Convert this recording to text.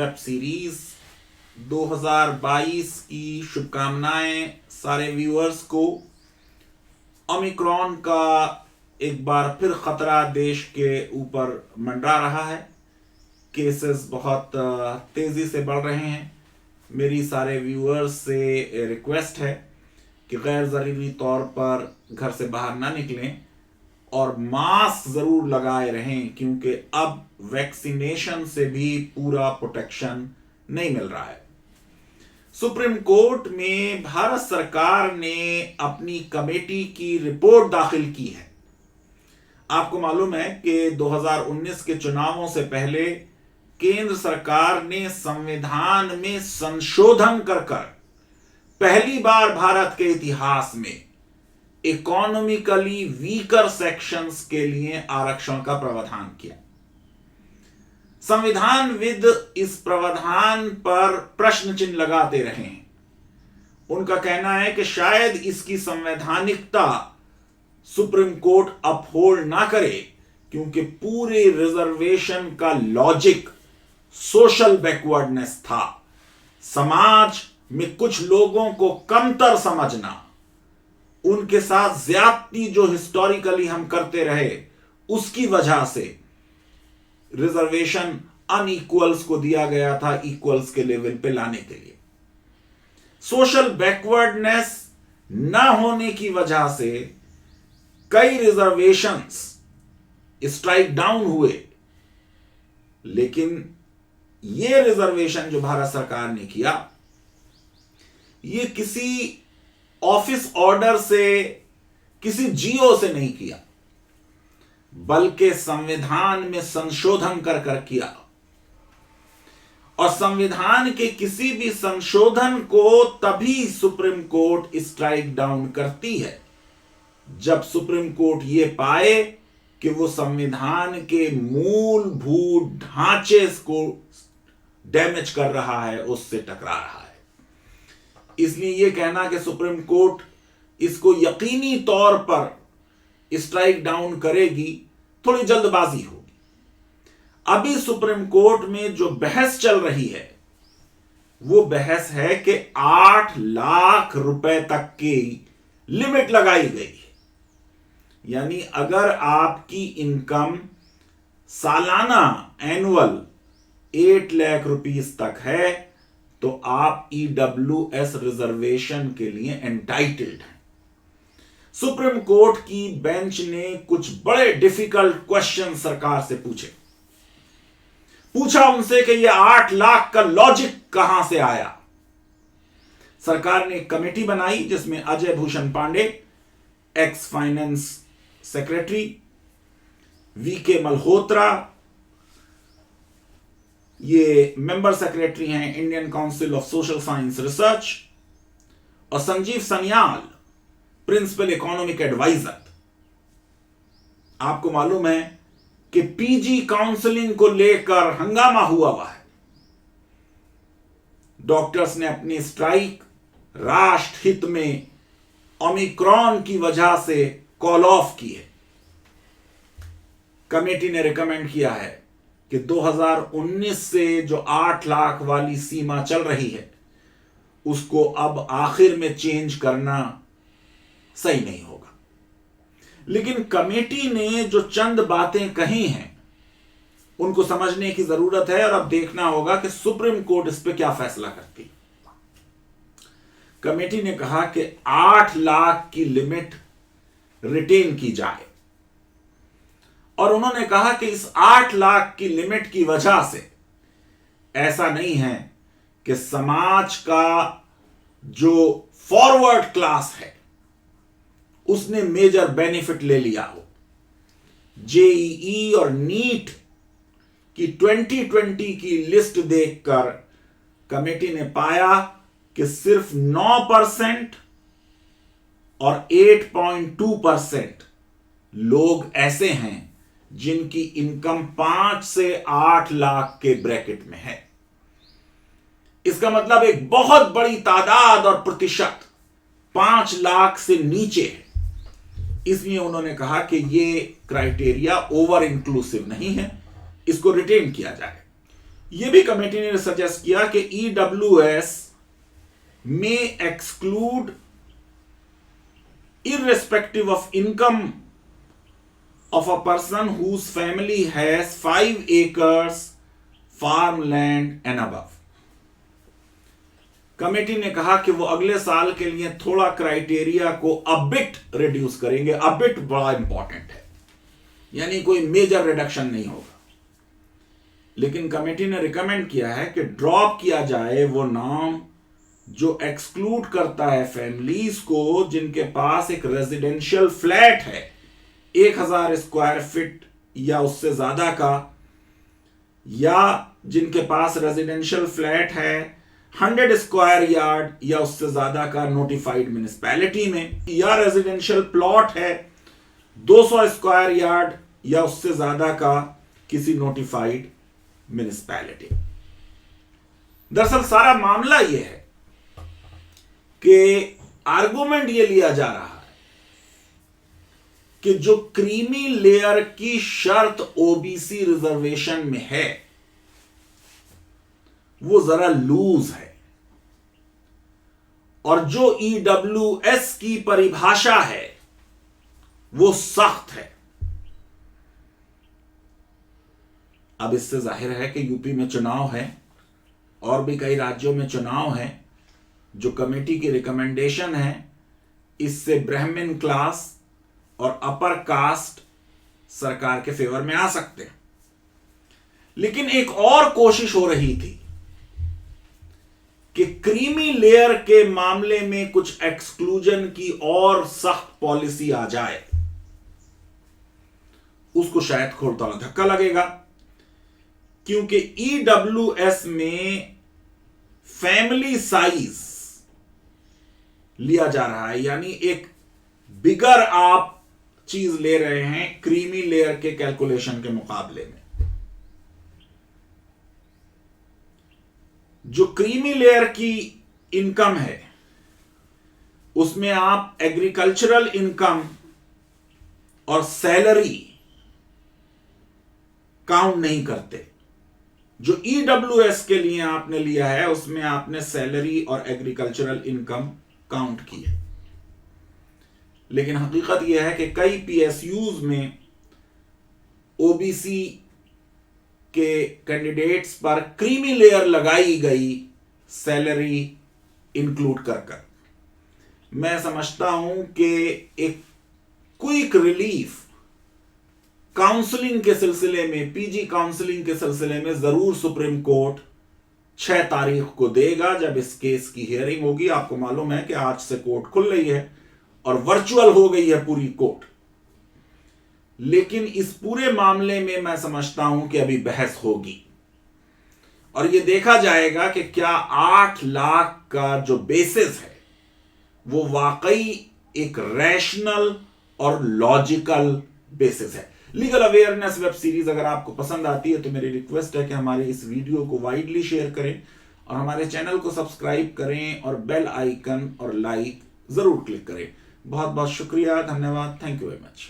Web series 2022 की शुभकामनाएं सारे व्यूअर्स को। ओमिक्रॉन का एक बार फिर खतरा देश के ऊपर मंडरा रहा है। केसेस बहुत तेजी से बढ़ रहे हैं। मेरी सारे व्यूअर्स से रिक्वेस्ट है कि गैर ज़रूरी तौर पर घर से बाहर ना निकलें और मास्क ज़रूर लगाए रहें, क्योंकि अब वैक्सीनेशन से भी पूरा प्रोटेक्शन नहीं मिल रहा है। सुप्रीम कोर्ट में भारत सरकार ने अपनी कमेटी की रिपोर्ट दाखिल की है। आपको मालूम है कि 2019 के चुनावों से पहले केंद्र सरकार ने संविधान में संशोधन कर पहली बार भारत के इतिहास में इकोनॉमिकली वीकर सेक्शंस के लिए आरक्षण का प्रावधान किया। संविधानविद इस प्रावधान पर प्रश्न चिन्ह लगाते रहे हैं। उनका कहना है कि शायद इसकी संवैधानिकता सुप्रीम कोर्ट अपहोल्ड ना करे, क्योंकि पूरे रिजर्वेशन का लॉजिक सोशल बैकवर्डनेस था। समाज में कुछ लोगों को कमतर समझना, उनके साथ ज्यादती जो हिस्टोरिकली हम करते रहे, उसकी वजह से रिजर्वेशन अनइक्वल्स को दिया गया था इक्वल्स के लेवल पे लाने के लिए। सोशल बैकवर्डनेस न होने की वजह से कई रिजर्वेशंस स्ट्राइक डाउन हुए, लेकिन यह रिजर्वेशन जो भारत सरकार ने किया, यह किसी ऑफिस ऑर्डर से, किसी जीओ से नहीं किया, बल्कि संविधान में संशोधन कर किया। और संविधान के किसी भी संशोधन को तभी सुप्रीम कोर्ट स्ट्राइक डाउन करती है जब सुप्रीम कोर्ट यह पाए कि वो संविधान के मूलभूत ढांचे को डैमेज कर रहा है, उससे टकरा रहा है। इसलिए यह कहना कि सुप्रीम कोर्ट इसको यकीनी तौर पर स्ट्राइक डाउन करेगी, थोड़ी जल्दबाजी होगी। अभी सुप्रीम कोर्ट में जो बहस चल रही है, वो बहस है कि 8 लाख रुपए तक की लिमिट लगाई गई है। यानी अगर आपकी इनकम सालाना एनुअल 8 लाख रुपीस तक है, तो आप ईडब्ल्यूएस रिजर्वेशन के लिए एंटाइटल्ड हैं। सुप्रीम कोर्ट की बेंच ने कुछ बड़े डिफिकल्ट क्वेश्चन सरकार से पूछा उनसे कि यह 8 लाख का लॉजिक कहां से आया। सरकार ने एक कमेटी बनाई जिसमें Ajay Bhushan Pandey, ex finance secretary, VK Malhotra, ये मेंबर सेक्रेटरी हैं Indian council of social science research, और Sanjeev Sanyal, principal economic adviser. आपको मालूम है कि पीजी काउंसलिंग को लेकर हंगामा हुआ है। डॉक्टर्स ने अपनी स्ट्राइक राष्ट्र हित में ओमिक्रॉन की वजह से कॉल ऑफ की है। कमेटी ने रिकमेंड किया है कि 2019 से जो 8 लाख वाली सीमा चल रही है, उसको अब आखिर में चेंज करना सही नहीं होगा। लेकिन कमेटी ने जो चंद बातें कही हैं, उनको समझने की जरूरत है, और अब देखना होगा कि सुप्रीम कोर्ट इस पे क्या फैसला करती। कमेटी ने कहा कि 8 लाख की लिमिट रिटेन की जाए, और उन्होंने कहा कि इस 8 लाख की लिमिट की वजह से ऐसा नहीं है कि समाज का जो फॉरवर्ड क्लास है उसने मेजर बेनिफिट ले लिया हो। जेईई और नीट की 2020 की लिस्ट देखकर कमेटी ने पाया कि सिर्फ 9% और 8.2% लोग ऐसे हैं जिनकी इनकम 5 से 8 लाख के ब्रैकेट में है। इसका मतलब एक बहुत बड़ी तादाद और प्रतिशत 5 लाख से नीचे है। इसलिए उन्होंने कहा कि ये क्राइटेरिया ओवर इंक्लूसिव नहीं है, इसको रिटेन किया जाए। यह भी कमेटी ने सजेस्ट किया कि EWS may exclude irrespective of income of a person whose family has 5 acres farmland and above. Committee ने कहा कि वो अगले साल के लिए थोड़ा क्राइटेरिया को अबिट रिड्यूस करेंगे। अबिट बड़ा इंपॉर्टेंट है, यानी कोई मेजर रिडक्शन नहीं होगा, लेकिन कमेटी ने रिकमेंड किया है कि ड्रॉप किया जाए वो नाम जो एक्सक्लूड करता है फैमिलीज को जिनके पास एक रेजिडेंशियल फ्लैट है 1000 स्क्वायर फीट या उससे ज्यादा का, या जिनके पास रेजिडेंशियल फ्लैट है 100 स्क्वायर यार्ड या उससे ज्यादा का नोटिफाइड म्युनिसिपैलिटी में, या रेजिडेंशियल प्लॉट है 200 स्क्वायर यार्ड या उससे ज्यादा का किसी नोटिफाइड म्युनिसिपैलिटी। दरअसल सारा मामला यह है कि आर्गुमेंट यह लिया जा रहा है कि जो क्रीमी लेयर की शर्त ओबीसी रिजर्वेशन में है वो जरा लूज है, और जो EWS की परिभाषा है वो सख्त है। अब इससे जाहिर है कि यूपी में चुनाव है और भी कई राज्यों में चुनाव है। जो कमेटी की रिकमेंडेशन है इससे ब्राह्मण क्लास और अपर कास्ट सरकार के फेवर में आ सकते हैं, लेकिन एक और कोशिश हो रही थी कि क्रीमी लेयर के मामले में कुछ एक्सक्लूजन की और सख्त पॉलिसी आ जाए। उसको शायद थोड़ा धक्का लगेगा, क्योंकि EWS में फैमिली साइज लिया जा रहा है, यानी एक बिगर आप चीज ले रहे हैं क्रीमी लेयर के कैलकुलेशन के मुकाबले में। जो क्रीमी लेयर की इनकम है उसमें आप एग्रीकल्चरल इनकम और सैलरी काउंट नहीं करते। जो EWS के लिए आपने लिया है उसमें आपने सैलरी और एग्रीकल्चरल इनकम काउंट की है, लेकिन हकीकत यह है कि कई PSUs में ओबीसी के कैंडिडेट्स पर क्रीमी लेयर लगाई गई सैलरी इंक्लूड कर। मैं समझता हूं कि एक क्विक रिलीफ काउंसलिंग के सिलसिले में, PG काउंसलिंग के सिलसिले में जरूर सुप्रीम कोर्ट 6 तारीख को देगा, जब इस केस की हियरिंग होगी। आपको मालूम है कि आज से कोर्ट खुल रही है और वर्चुअल हो गई है पूरी कोर्ट, लेकिन इस पूरे मामले में मैं समझता हूं कि अभी बहस होगी और यह देखा जाएगा कि क्या 8 लाख का जो बेसिस है वो वाकई एक रैशनल और लॉजिकल बेसिस है। लीगल अवेयरनेस वेब सीरीज अगर आपको पसंद आती है तो मेरी रिक्वेस्ट है कि हमारे इस वीडियो को वाइडली शेयर करें और हमारे चैनल को सब्सक्राइब करें और बेल आइकन और लाइक जरूर क्लिक करें। बहुत बहुत शुक्रिया, धन्यवाद, थैंक यू वेरी मच।